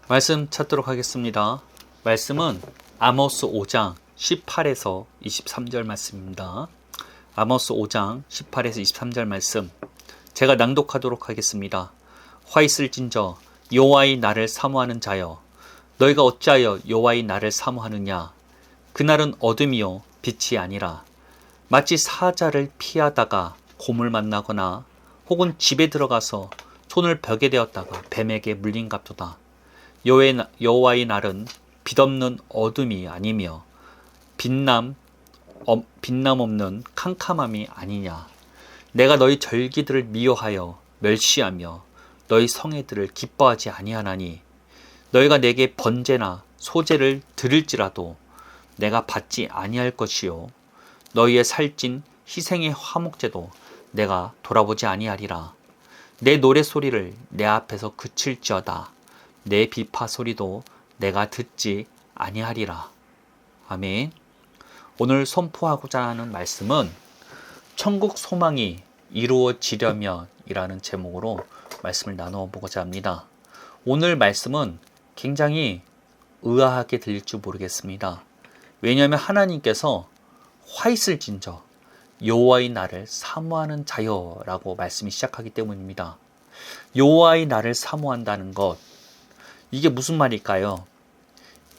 말씀 찾도록 하겠습니다. 말씀은 아모스 5장 18에서 23절 말씀입니다. 아모스 5장 18에서 23절 말씀 제가 낭독하도록 하겠습니다. 화 있을진저 여호와의 날을 사모하는 자여, 너희가 어찌하여 여호와의 날을 사모하느냐? 그날은 어둠이요 빛이 아니라 마치 사자를 피하다가 곰을 만나거나 혹은 집에 들어가서 손을 벽에 대었다가 뱀에게 물린 같도다. 여호와의 날은 빛없는 어둠이 아니며 빛남 없는 캄캄함이 아니냐. 내가 너희 절기들을 미워하여 멸시하며 너희 성회들을 기뻐하지 아니하나니, 너희가 내게 번제나 소제를 드릴지라도 내가 받지 아니할 것이요 너희의 살찐 희생의 화목제도 내가 돌아보지 아니하리라. 내 노래소리를 내 앞에서 그칠지어다. 내 비파 소리도 내가 듣지 아니하리라. 아멘. 오늘 선포하고자 하는 말씀은 천국 소망이 이루어지려면 이라는 제목으로 말씀을 나누어 보고자 합니다. 오늘 말씀은 굉장히 의아하게 들릴지 모르겠습니다. 왜냐하면 하나님께서 화 있을진저 여호와의 날을 사모하는 자여라고 말씀이 시작하기 때문입니다. 여호와의 날을 사모한다는 것, 이게 무슨 말일까요?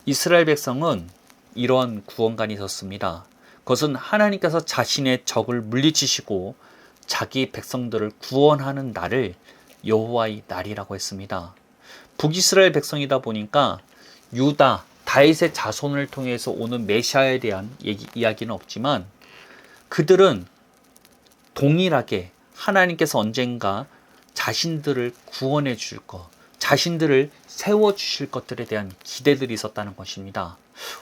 이스라엘 백성은 이런 구원관이 있었습니다. 그것은 하나님께서 자신의 적을 물리치시고 자기 백성들을 구원하는 날을 여호와의 날이라고 했습니다. 북이스라엘 백성이다 보니까 유다, 다윗의 자손을 통해서 오는 메시아에 대한 이야기는 없지만 그들은 동일하게 하나님께서 언젠가 자신들을 구원해 주실 것, 자신들을 세워주실 것들에 대한 기대들이 있었다는 것입니다.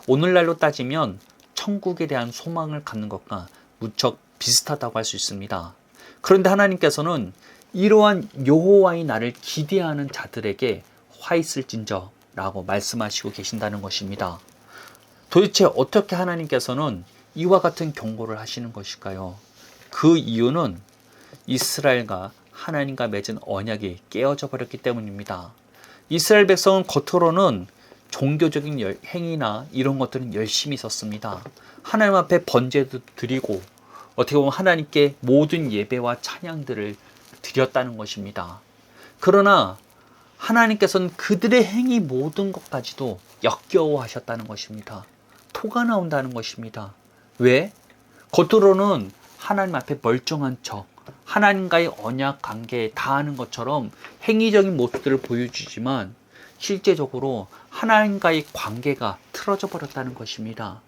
오늘날로 따지면 천국에 대한 소망을 갖는 것과 무척 비슷하다고 할 수 있습니다. 그런데 하나님께서는 이러한 여호와의 날을 기대하는 자들에게 화 있을진저 라고 말씀하시고 계신다는 것입니다. 도대체 어떻게 하나님께서는 이와 같은 경고를 하시는 것일까요? 그 이유는 이스라엘과 하나님과 맺은 언약이 깨어져 버렸기 때문입니다. 이스라엘 백성은 겉으로는 종교적인 행위나 이런 것들은 열심히 있었습니다. 하나님 앞에 번제도 드리고 어떻게 보면 하나님께 모든 예배와 찬양들을 드렸다는 것입니다. 그러나 하나님께서는 그들의 행위 모든 것까지도 역겨워하셨다는 것입니다. 토가 나온다는 것입니다. 왜? 겉으로는 하나님 앞에 멀쩡한 척, 하나님과의 언약 관계에 다하는 것처럼 행위적인 모습들을 보여주지만 실제적으로 하나님과의 관계가 틀어져 버렸다는 것입니다.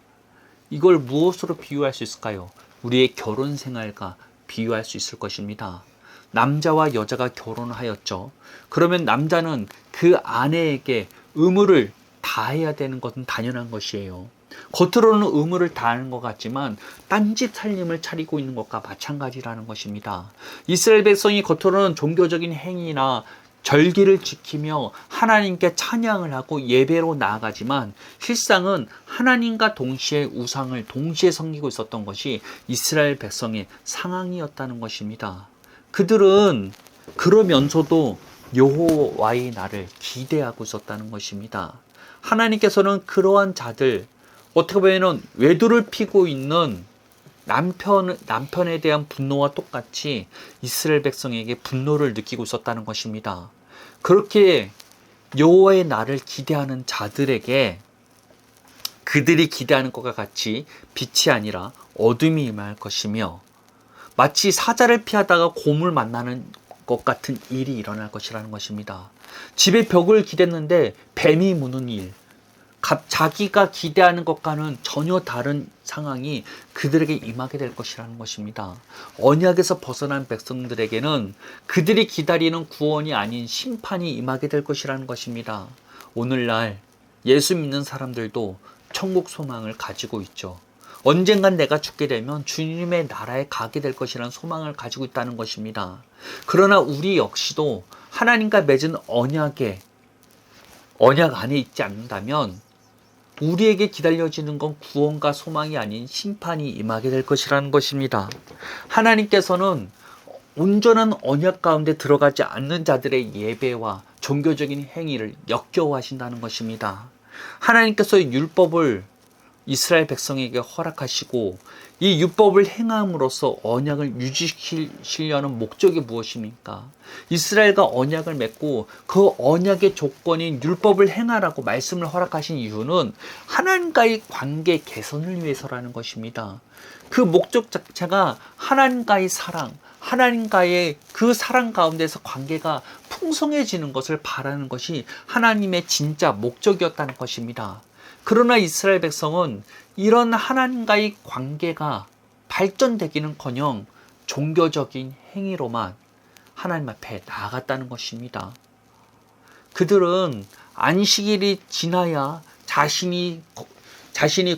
이걸 무엇으로 비유할 수 있을까요? 우리의 결혼 생활과 비유할 수 있을 것입니다. 남자와 여자가 결혼을 하였죠. 그러면 남자는 그 아내에게 의무를 다해야 되는 것은 당연한 것이에요. 겉으로는 의무를 다하는 것 같지만 딴짓 살림을 차리고 있는 것과 마찬가지라는 것입니다. 이스라엘 백성이 겉으로는 종교적인 행위나 절기를 지키며 하나님께 찬양을 하고 예배로 나아가지만 실상은 하나님과 동시에 우상을 동시에 섬기고 있었던 것이 이스라엘 백성의 상황이었다는 것입니다. 그들은 그러면서도 여호와의 날을 기대하고 있었다는 것입니다. 하나님께서는 그러한 자들, 어떻게 보면 외도를 피고 있는 남편에 대한 분노와 똑같이 이스라엘 백성에게 분노를 느끼고 있었다는 것입니다. 그렇게 여호와의 날을 기대하는 자들에게 그들이 기대하는 것과 같이 빛이 아니라 어둠이 임할 것이며 마치 사자를 피하다가 곰을 만나는 것 같은 일이 일어날 것이라는 것입니다. 집에 벽을 기댔는데 뱀이 무는 일, 자기가 기대하는 것과는 전혀 다른 상황이 그들에게 임하게 될 것이라는 것입니다. 언약에서 벗어난 백성들에게는 그들이 기다리는 구원이 아닌 심판이 임하게 될 것이라는 것입니다. 오늘날 예수 믿는 사람들도 천국 소망을 가지고 있죠. 언젠간 내가 죽게 되면 주님의 나라에 가게 될 것이라는 소망을 가지고 있다는 것입니다. 그러나 우리 역시도 하나님과 맺은 언약 안에 있지 않는다면 우리에게 기다려지는 건 구원과 소망이 아닌 심판이 임하게 될 것이라는 것입니다. 하나님께서는 온전한 언약 가운데 들어가지 않는 자들의 예배와 종교적인 행위를 역겨워하신다는 것입니다. 하나님께서 율법을 이스라엘 백성에게 허락하시고 이 율법을 행함으로써 언약을 유지시키려는 목적이 무엇입니까? 이스라엘과 언약을 맺고 그 언약의 조건인 율법을 행하라고 말씀을 허락하신 이유는 하나님과의 관계 개선을 위해서라는 것입니다. 그 목적 자체가 하나님과의 사랑, 하나님과의 그 사랑 가운데서 관계가 풍성해지는 것을 바라는 것이 하나님의 진짜 목적이었다는 것입니다. 그러나 이스라엘 백성은 이런 하나님과의 관계가 발전되기는커녕 종교적인 행위로만 하나님 앞에 나아갔다는 것입니다. 그들은 안식일이 지나야 자신이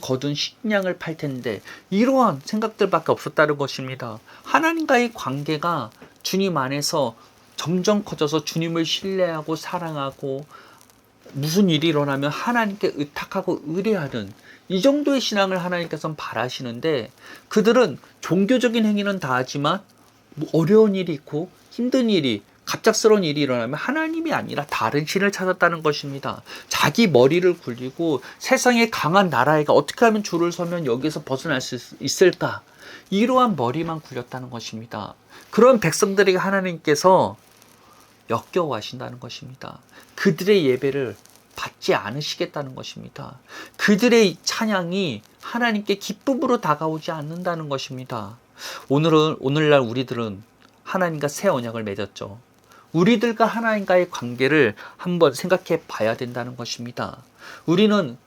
거둔 식량을 팔 텐데 이러한 생각들밖에 없었다는 것입니다. 하나님과의 관계가 주님 안에서 점점 커져서 주님을 신뢰하고 사랑하고 무슨 일이 일어나면 하나님께 의탁하고 의뢰하는 이 정도의 신앙을 하나님께서는 바라시는데 그들은 종교적인 행위는 다 하지만 어려운 일이 있고 힘든 일이 갑작스러운 일이 일어나면 하나님이 아니라 다른 신을 찾았다는 것입니다. 자기 머리를 굴리고 세상에 강한 나라에가 어떻게 하면 줄을 서면 여기서 벗어날 수 있을까? 이러한 머리만 굴렸다는 것입니다. 그런 백성들에게 하나님께서 역겨워하신다는 것입니다. 그들의 예배를 받지 않으시겠다는 것입니다. 그들의 찬양이 하나님께 기쁨으로 다가오지 않는다는 것입니다. 오늘날 우리들은 하나님과 새 언약을 맺었죠. 우리들과 하나님과의 관계를 한번 생각해 봐야 된다는 것입니다. 우리는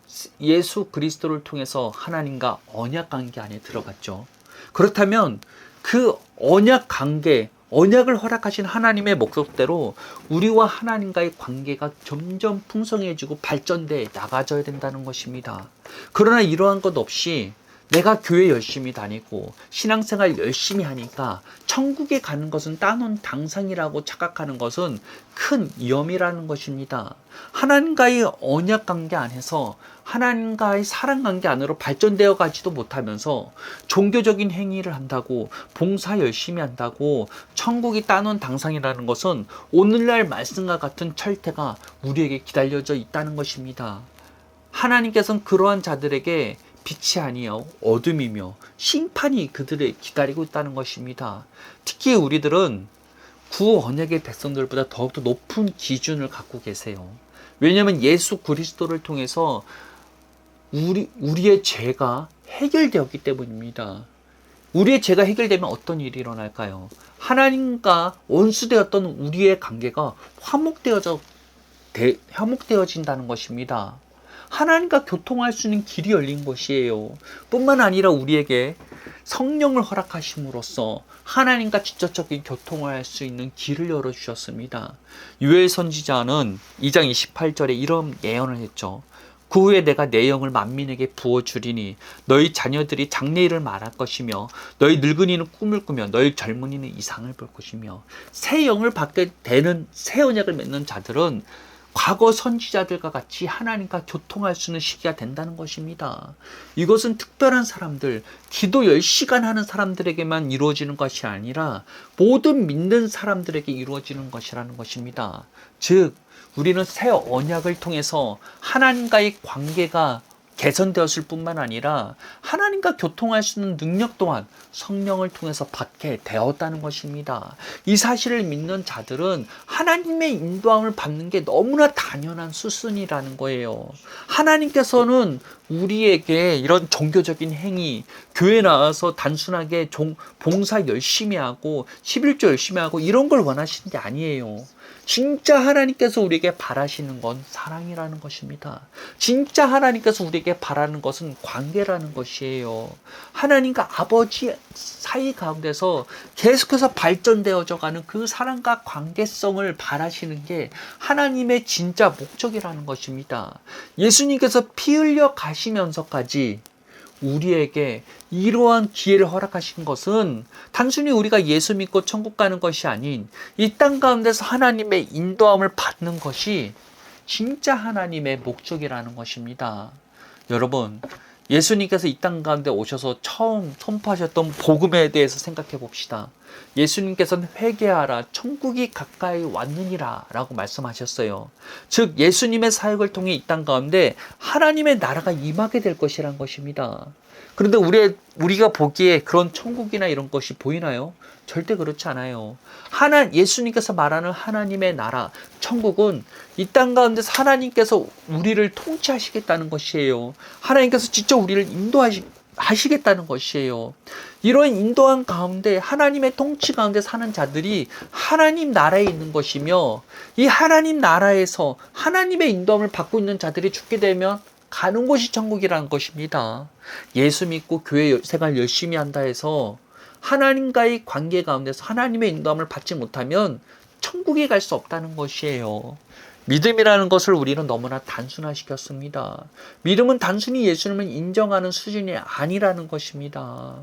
예수 그리스도를 통해서 하나님과 언약 관계 안에 들어갔죠. 그렇다면 그 언약 관계, 언약을 허락하신 하나님의 목적대로 우리와 하나님과의 관계가 점점 풍성해지고 발전돼 나가져야 된다는 것입니다. 그러나 이러한 것 없이 내가 교회 열심히 다니고 신앙생활 열심히 하니까 천국에 가는 것은 따놓은 당상이라고 착각하는 것은 큰 위험이라는 것입니다. 하나님과의 언약 관계 안에서 하나님과의 사랑 관계 안으로 발전되어 가지도 못하면서 종교적인 행위를 한다고 봉사 열심히 한다고 천국이 따놓은 당상이라는 것은 오늘날 말씀과 같은 철퇴가 우리에게 기다려져 있다는 것입니다. 하나님께서는 그러한 자들에게 빛이 아니요 어둠이며 심판이 그들을 기다리고 있다는 것입니다. 특히 우리들은 구언약의 백성들보다 더욱더 높은 기준을 갖고 계세요. 왜냐하면 예수 그리스도를 통해서 우리의 죄가 해결되었기 때문입니다. 우리의 죄가 해결되면 어떤 일이 일어날까요? 하나님과 원수되었던 우리의 관계가 화목되어진다는 것입니다. 하나님과 교통할 수 있는 길이 열린 것이에요. 뿐만 아니라 우리에게 성령을 허락하심으로써 하나님과 직접적인 교통을 할 수 있는 길을 열어주셨습니다. 요엘 선지자는 2장 28절에 이런 예언을 했죠. 그 후에 내가 내 영을 만민에게 부어주리니 너희 자녀들이 장래일을 말할 것이며 너희 늙은이는 꿈을 꾸며 너희 젊은이는 이상을 볼 것이며 새 영을 받게 되는 새 언약을 맺는 자들은 과거 선지자들과 같이 하나님과 교통할 수 있는 시기가 된다는 것입니다. 이것은 특별한 사람들, 기도 10시간 하는 사람들에게만 이루어지는 것이 아니라 모든 믿는 사람들에게 이루어지는 것이라는 것입니다. 즉 우리는 새 언약을 통해서 하나님과의 관계가 개선되었을 뿐만 아니라 하나님과 교통할 수 있는 능력 또한 성령을 통해서 받게 되었다는 것입니다. 이 사실을 믿는 자들은 하나님의 인도함을 받는 게 너무나 당연한 수순이라는 거예요. 하나님께서는 우리에게 이런 종교적인 행위, 교회 나와서 단순하게 봉사 열심히 하고 11조 열심히 하고 이런 걸 원하시는 게 아니에요. 진짜 하나님께서 우리에게 바라시는 건 사랑이라는 것입니다. 진짜 하나님께서 우리에게 바라는 것은 관계라는 것이에요. 하나님과 아버지 사이 가운데서 계속해서 발전되어져 가는 그 사랑과 관계성을 바라시는 게 하나님의 진짜 목적이라는 것입니다. 예수님께서 피 흘려 가시면서까지 우리에게 이러한 기회를 허락하신 것은 단순히 우리가 예수 믿고 천국 가는 것이 아닌 이 땅 가운데서 하나님의 인도함을 받는 것이 진짜 하나님의 목적이라는 것입니다. 여러분, 예수님께서 이 땅 가운데 오셔서 처음 선포하셨던 복음에 대해서 생각해 봅시다. 예수님께서는 회개하라 천국이 가까이 왔느니라 라고 말씀하셨어요. 즉 예수님의 사역을 통해 이 땅 가운데 하나님의 나라가 임하게 될 것이란 것입니다. 그런데 우리가 보기에 그런 천국이나 이런 것이 보이나요? 절대 그렇지 않아요. 예수님께서 말하는 하나님의 나라, 천국은 이 땅 가운데서 하나님께서 우리를 통치하시겠다는 것이에요. 하나님께서 직접 우리를 인도하시겠다는 것이에요. 이런 인도한 가운데 하나님의 통치 가운데 사는 자들이 하나님 나라에 있는 것이며, 이 하나님 나라에서 하나님의 인도함을 받고 있는 자들이 죽게 되면 가는 곳이 천국이라는 것입니다. 예수 믿고 교회 생활 열심히 한다 해서 하나님과의 관계 가운데서 하나님의 인도함을 받지 못하면 천국에 갈 수 없다는 것이에요. 믿음이라는 것을 우리는 너무나 단순화시켰습니다. 믿음은 단순히 예수님을 인정하는 수준이 아니라는 것입니다.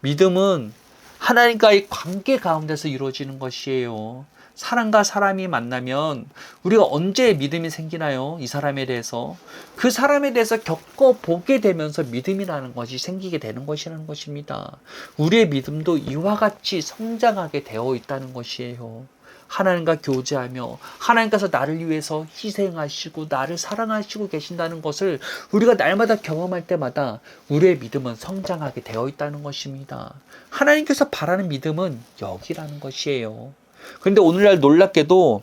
믿음은 하나님과의 관계 가운데서 이루어지는 것이에요. 사람과 사람이 만나면 우리가 언제 믿음이 생기나요? 이 사람에 대해서. 그 사람에 대해서 겪어보게 되면서 믿음이라는 것이 생기게 되는 것이라는 것입니다. 우리의 믿음도 이와 같이 성장하게 되어 있다는 것이에요. 하나님과 교제하며 하나님께서 나를 위해서 희생하시고 나를 사랑하시고 계신다는 것을 우리가 날마다 경험할 때마다 우리의 믿음은 성장하게 되어 있다는 것입니다. 하나님께서 바라는 믿음은 여기라는 것이에요. 그런데 오늘날 놀랍게도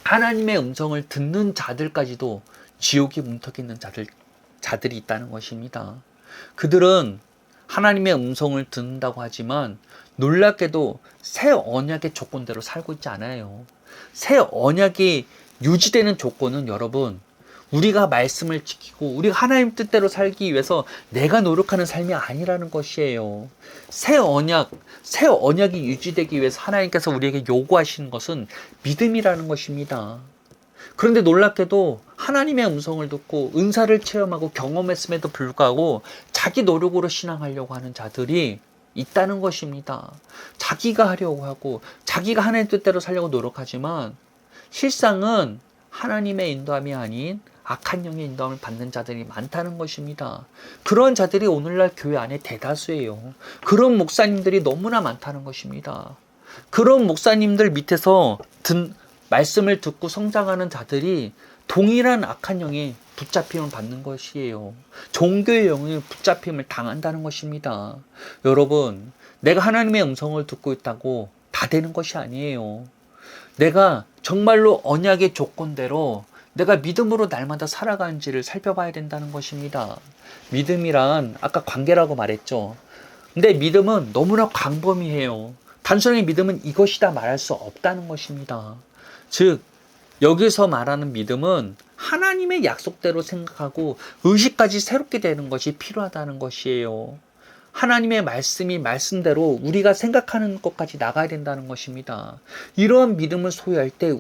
하나님의 음성을 듣는 자들까지도 지옥이 문턱에 있는 자들이 있다는 것입니다. 그들은 하나님의 음성을 듣는다고 하지만 놀랍게도 새 언약의 조건대로 살고 있지 않아요. 새 언약이 유지되는 조건은 여러분, 우리가 말씀을 지키고 우리가 하나님 뜻대로 살기 위해서 내가 노력하는 삶이 아니라는 것이에요. 새 언약이 유지되기 위해서 하나님께서 우리에게 요구하시는 것은 믿음이라는 것입니다. 그런데 놀랍게도 하나님의 음성을 듣고 은사를 체험하고 경험했음에도 불구하고 자기 노력으로 신앙하려고 하는 자들이 있다는 것입니다. 자기가 하려고 하고 자기가 하나님 뜻대로 살려고 노력하지만 실상은 하나님의 인도함이 아닌 악한 영의 인도함을 받는 자들이 많다는 것입니다. 그런 자들이 오늘날 교회 안에 대다수예요. 그런 목사님들이 너무나 많다는 것입니다. 그런 목사님들 밑에서 말씀을 듣고 성장하는 자들이 동일한 악한 영에 붙잡힘을 받는 것이에요. 종교의 영에 붙잡힘을 당한다는 것입니다. 여러분, 내가 하나님의 음성을 듣고 있다고 다 되는 것이 아니에요. 내가 정말로 언약의 조건대로 내가 믿음으로 날마다 살아가는지를 살펴봐야 된다는 것입니다. 믿음이란 아까 관계라고 말했죠. 근데 믿음은 너무나 광범위해요. 단순하게 믿음은 이것이다 말할 수 없다는 것입니다. 즉 여기서 말하는 믿음은 하나님의 약속대로 생각하고 의식까지 새롭게 되는 것이 필요하다는 것이에요. 하나님의 말씀이 말씀대로 우리가 생각하는 것까지 나가야 된다는 것입니다. 이러한 믿음을 소유할 때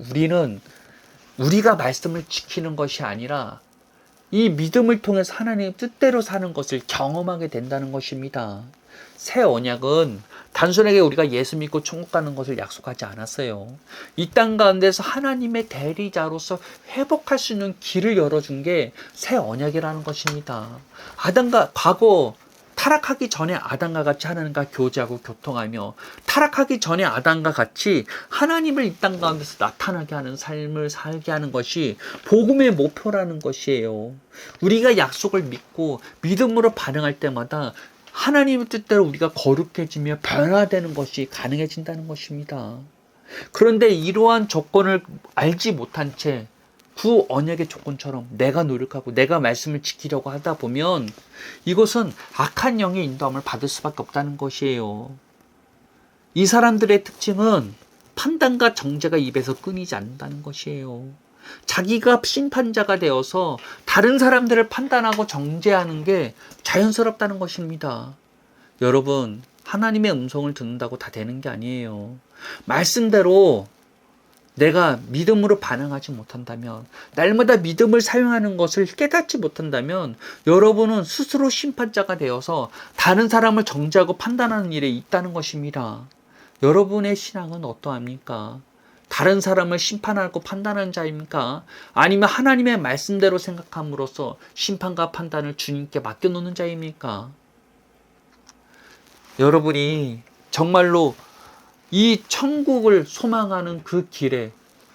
우리가 말씀을 지키는 것이 아니라 이 믿음을 통해서 하나님의 뜻대로 사는 것을 경험하게 된다는 것입니다. 새 언약은 단순하게 우리가 예수 믿고 천국 가는 것을 약속하지 않았어요. 이 땅 가운데서 하나님의 대리자로서 회복할 수 있는 길을 열어준 게 새 언약이라는 것입니다. 과거 타락하기 전에 아담과 같이 하나님과 교제하고 교통하며 타락하기 전에 아담과 같이 하나님을 이 땅 가운데서 나타나게 하는 삶을 살게 하는 것이 복음의 목표라는 것이에요. 우리가 약속을 믿고 믿음으로 반응할 때마다 하나님의 뜻대로 우리가 거룩해지며 변화되는 것이 가능해진다는 것입니다. 그런데 이러한 조건을 알지 못한 채 구 언약의 조건처럼 내가 노력하고 내가 말씀을 지키려고 하다 보면 이것은 악한 영의 인도함을 받을 수밖에 없다는 것이에요. 이 사람들의 특징은 판단과 정죄가 입에서 끊이지 않는다는 것이에요. 자기가 심판자가 되어서 다른 사람들을 판단하고 정죄하는 게 자연스럽다는 것입니다. 여러분, 하나님의 음성을 듣는다고 다 되는 게 아니에요. 말씀대로 내가 믿음으로 반응하지 못한다면, 날마다 믿음을 사용하는 것을 깨닫지 못한다면 여러분은 스스로 심판자가 되어서 다른 사람을 정죄하고 판단하는 일에 있다는 것입니다. 여러분의 신앙은 어떠합니까? 다른 사람을 심판하고 판단하는 자입니까? 아니면 하나님의 말씀대로 생각함으로써 심판과 판단을 주님께 맡겨놓는 자입니까? 여러분이 정말로 이 천국을 소망하는 그 길에,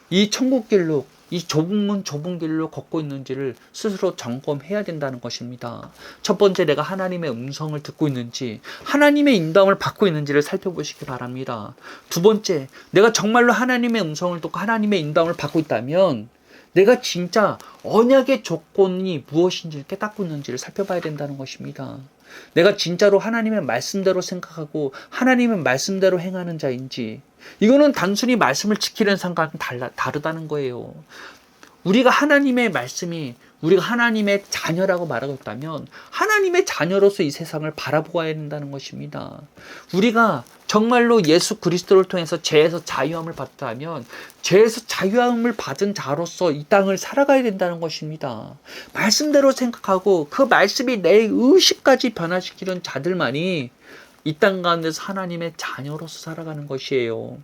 이 천국길로, 이 좁은 길로 걷고 있는지를 스스로 점검해야 된다는 것입니다. 첫 번째, 내가 하나님의 음성을 듣고 있는지, 하나님의 인도함을 받고 있는지를 살펴보시기 바랍니다. 두 번째, 내가 정말로 하나님의 음성을 듣고 하나님의 인도함을 받고 있다면 내가 진짜 언약의 조건이 무엇인지를 깨닫고 있는지를 살펴봐야 된다는 것입니다. 내가 진짜로 하나님의 말씀대로 생각하고 하나님의 말씀대로 행하는 자인지, 이거는 단순히 말씀을 지키는 상관은 다르다는 거예요. 우리가 하나님의 말씀이 우리가 하나님의 자녀라고 말하고 있다면 하나님의 자녀로서 이 세상을 바라보아야 된다는 것입니다. 우리가 정말로 예수 그리스도를 통해서 죄에서 자유함을 받다면 죄에서 자유함을 받은 자로서 이 땅을 살아가야 된다는 것입니다. 말씀대로 생각하고 그 말씀이 내 의식까지 변화시키는 자들만이 이 땅 가운데서 하나님의 자녀로서 살아가는 것이에요.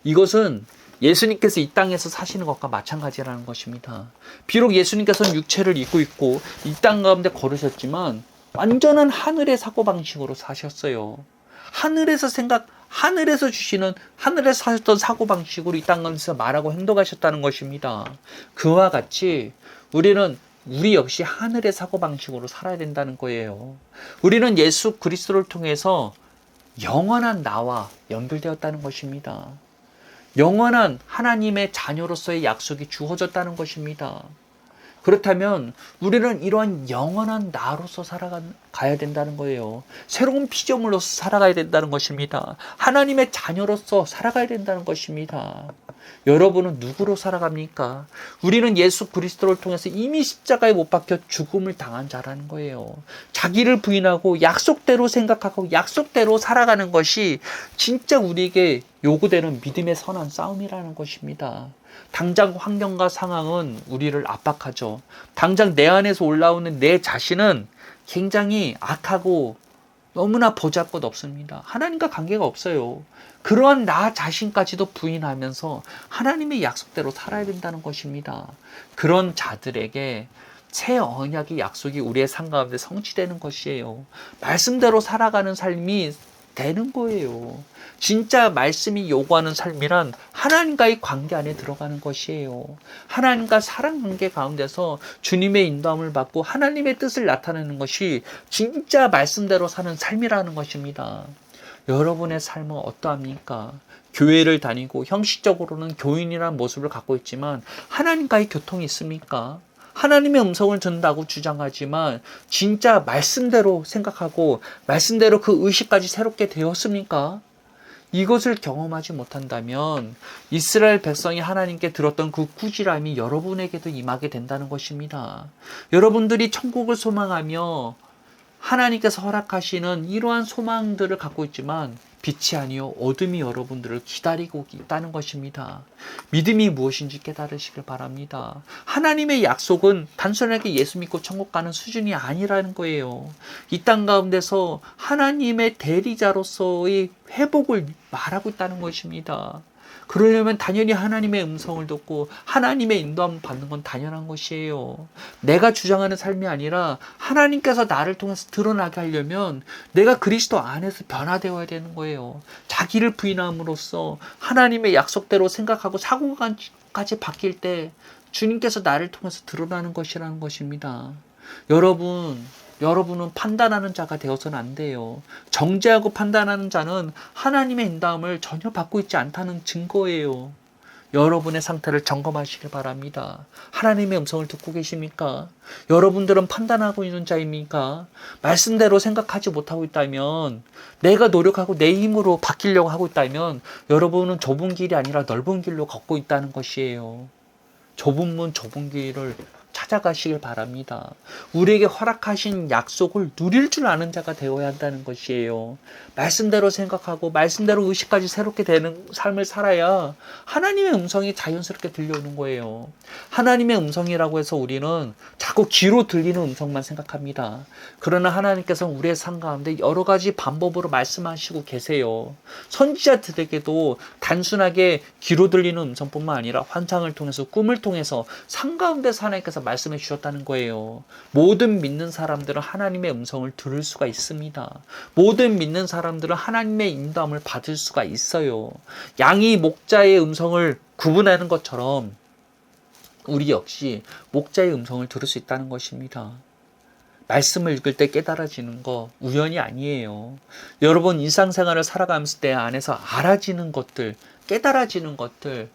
이것은 예수님께서 이 땅에서 사시는 것과 마찬가지라는 것입니다. 비록 예수님께서는 육체를 입고 있고 이 땅 가운데 걸으셨지만 완전한 하늘의 사고방식으로 사셨어요. 하늘에서 주시는, 하늘에서 사셨던 사고방식으로 이 땅 가운데서 말하고 행동하셨다는 것입니다. 그와 같이 우리 역시 하늘의 사고방식으로 살아야 된다는 거예요. 우리는 예수 그리스도를 통해서 영원한 나와 연결되었다는 것입니다. 영원한 하나님의 자녀로서의 약속이 주어졌다는 것입니다. 그렇다면 우리는 이러한 영원한 나로서 살아가야 된다는 거예요. 새로운 피조물로서 살아가야 된다는 것입니다. 하나님의 자녀로서 살아가야 된다는 것입니다. 여러분은 누구로 살아갑니까? 우리는 예수 그리스도를 통해서 이미 십자가에 못 박혀 죽음을 당한 자라는 거예요. 자기를 부인하고 약속대로 생각하고 약속대로 살아가는 것이 진짜 우리에게 요구되는 믿음의 선한 싸움이라는 것입니다. 당장 환경과 상황은 우리를 압박하죠. 당장 내 안에서 올라오는 내 자신은 굉장히 악하고 너무나 보잘것없습니다. 하나님과 관계가 없어요. 그러한 나 자신까지도 부인하면서 하나님의 약속대로 살아야 된다는 것입니다. 그런 자들에게 새 언약의 약속이 우리의 삶 가운데 성취되는 것이에요. 말씀대로 살아가는 삶이 되는 거예요. 진짜 말씀이 요구하는 삶이란 하나님과의 관계 안에 들어가는 것이에요. 하나님과 사랑 관계 가운데서 주님의 인도함을 받고 하나님의 뜻을 나타내는 것이 진짜 말씀대로 사는 삶이라는 것입니다. 여러분의 삶은 어떠합니까? 교회를 다니고 형식적으로는 교인이라는 모습을 갖고 있지만 하나님과의 교통이 있습니까? 하나님의 음성을 듣는다고 주장하지만 진짜 말씀대로 생각하고 말씀대로 그 의식까지 새롭게 되었습니까? 이것을 경험하지 못한다면 이스라엘 백성이 하나님께 들었던 그 꾸지람이 여러분에게도 임하게 된다는 것입니다. 여러분들이 천국을 소망하며 하나님께서 허락하시는 이러한 소망들을 갖고 있지만 빛이 아니요 어둠이 여러분들을 기다리고 있다는 것입니다. 믿음이 무엇인지 깨달으시길 바랍니다. 하나님의 약속은 단순하게 예수 믿고 천국 가는 수준이 아니라는 거예요. 이 땅 가운데서 하나님의 대리자로서의 회복을 말하고 있다는 것입니다. 그러려면 당연히 하나님의 음성을 듣고 하나님의 인도함을 받는 건 당연한 것이에요. 내가 주장하는 삶이 아니라 하나님께서 나를 통해서 드러나게 하려면 내가 그리스도 안에서 변화되어야 되는 거예요. 자기를 부인함으로써 하나님의 약속대로 생각하고 사고까지 바뀔 때 주님께서 나를 통해서 드러나는 것이라는 것입니다. 여러분은 판단하는 자가 되어서는 안 돼요. 정죄하고 판단하는 자는 하나님의 인도함을 전혀 받고 있지 않다는 증거예요. 여러분의 상태를 점검하시길 바랍니다. 하나님의 음성을 듣고 계십니까? 여러분들은 판단하고 있는 자입니까? 말씀대로 생각하지 못하고 있다면, 내가 노력하고 내 힘으로 바뀌려고 하고 있다면 여러분은 좁은 길이 아니라 넓은 길로 걷고 있다는 것이에요. 좁은 문, 좁은 길을 찾아가시길 바랍니다. 우리에게 허락하신 약속을 누릴 줄 아는 자가 되어야 한다는 것이에요. 말씀대로 생각하고 말씀대로 의식까지 새롭게 되는 삶을 살아야 하나님의 음성이 자연스럽게 들려오는 거예요. 하나님의 음성이라고 해서 우리는 자꾸 귀로 들리는 음성만 생각합니다. 그러나 하나님께서는 우리의 삶 가운데 여러 가지 방법으로 말씀하시고 계세요. 선지자들에게도 단순하게 귀로 들리는 음성뿐만 아니라 환상을 통해서 꿈을 통해서 삶 가운데서 하나님께서 하나님께서 말씀해 주셨다는 거예요. 모든 믿는 사람들은 하나님의 음성을 들을 수가 있습니다. 모든 믿는 사람들은 하나님의 인도함을 받을 수가 있어요. 양이 목자의 음성을 구분하는 것처럼 우리 역시 목자의 음성을 들을 수 있다는 것입니다. 말씀을 읽을 때 깨달아지는 거 우연이 아니에요. 여러분 일상생활을 살아가면서 내 안에서 알아지는 것들, 깨달아지는 것들,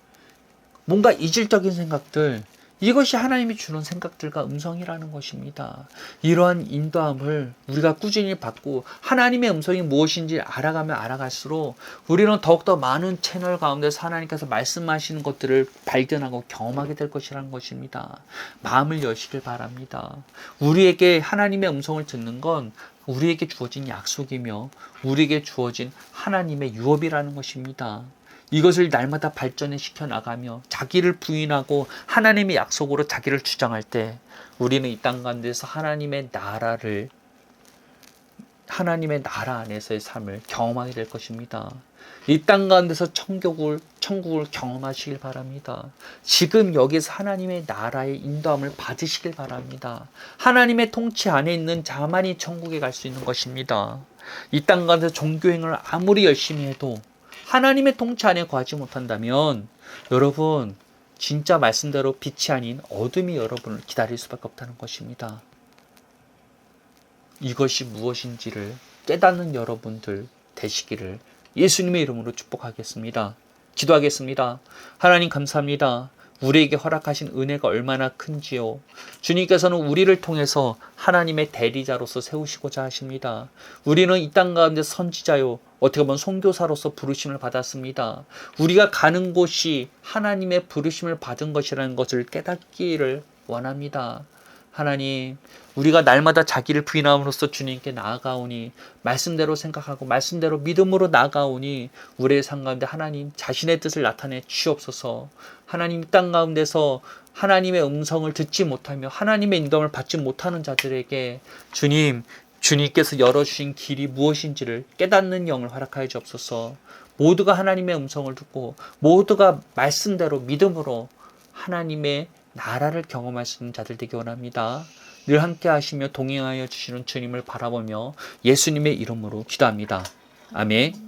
뭔가 이질적인 생각들, 이것이 하나님이 주는 생각들과 음성이라는 것입니다. 이러한 인도함을 우리가 꾸준히 받고 하나님의 음성이 무엇인지 알아가면 알아갈수록 우리는 더욱더 많은 채널 가운데서 하나님께서 말씀하시는 것들을 발견하고 경험하게 될 것이라는 것입니다. 마음을 여시길 바랍니다. 우리에게 하나님의 음성을 듣는 건 우리에게 주어진 약속이며 우리에게 주어진 하나님의 유업이라는 것입니다. 이것을 날마다 발전해 시켜 나가며 자기를 부인하고 하나님의 약속으로 자기를 주장할 때 우리는 이 땅 가운데서 하나님의 나라 안에서의 삶을 경험하게 될 것입니다. 이 땅 가운데서 천국을 경험하시길 바랍니다. 지금 여기서 하나님의 나라의 인도함을 받으시길 바랍니다. 하나님의 통치 안에 있는 자만이 천국에 갈 수 있는 것입니다. 이 땅 가운데서 종교행을 아무리 열심히 해도 하나님의 통치 안에 거하지 못한다면 여러분 진짜 말씀대로 빛이 아닌 어둠이 여러분을 기다릴 수밖에 없다는 것입니다. 이것이 무엇인지를 깨닫는 여러분들 되시기를 예수님의 이름으로 축복하겠습니다. 기도하겠습니다. 하나님 감사합니다. 우리에게 허락하신 은혜가 얼마나 큰지요. 주님께서는 우리를 통해서 하나님의 대리자로서 세우시고자 하십니다. 우리는 이 땅 가운데 선지자요, 어떻게 보면 선교사로서 부르심을 받았습니다. 우리가 가는 곳이 하나님의 부르심을 받은 것이라는 것을 깨닫기를 원합니다. 하나님, 우리가 날마다 자기를 부인함으로써 주님께 나아가오니 말씀대로 생각하고 말씀대로 믿음으로 나아가오니 우리의 삶 가운데 하나님 자신의 뜻을 나타내 주옵소서. 하나님 땅 가운데서 하나님의 음성을 듣지 못하며 하나님의 인도함을 받지 못하는 자들에게 주님께서 열어주신 길이 무엇인지를 깨닫는 영을 허락하여 주옵소서. 모두가 하나님의 음성을 듣고 모두가 말씀대로 믿음으로 하나님의 나라를 경험할 수 있는 자들 되기 원합니다. 늘 함께 하시며 동행하여 주시는 주님을 바라보며 예수님의 이름으로 기도합니다. 아멘.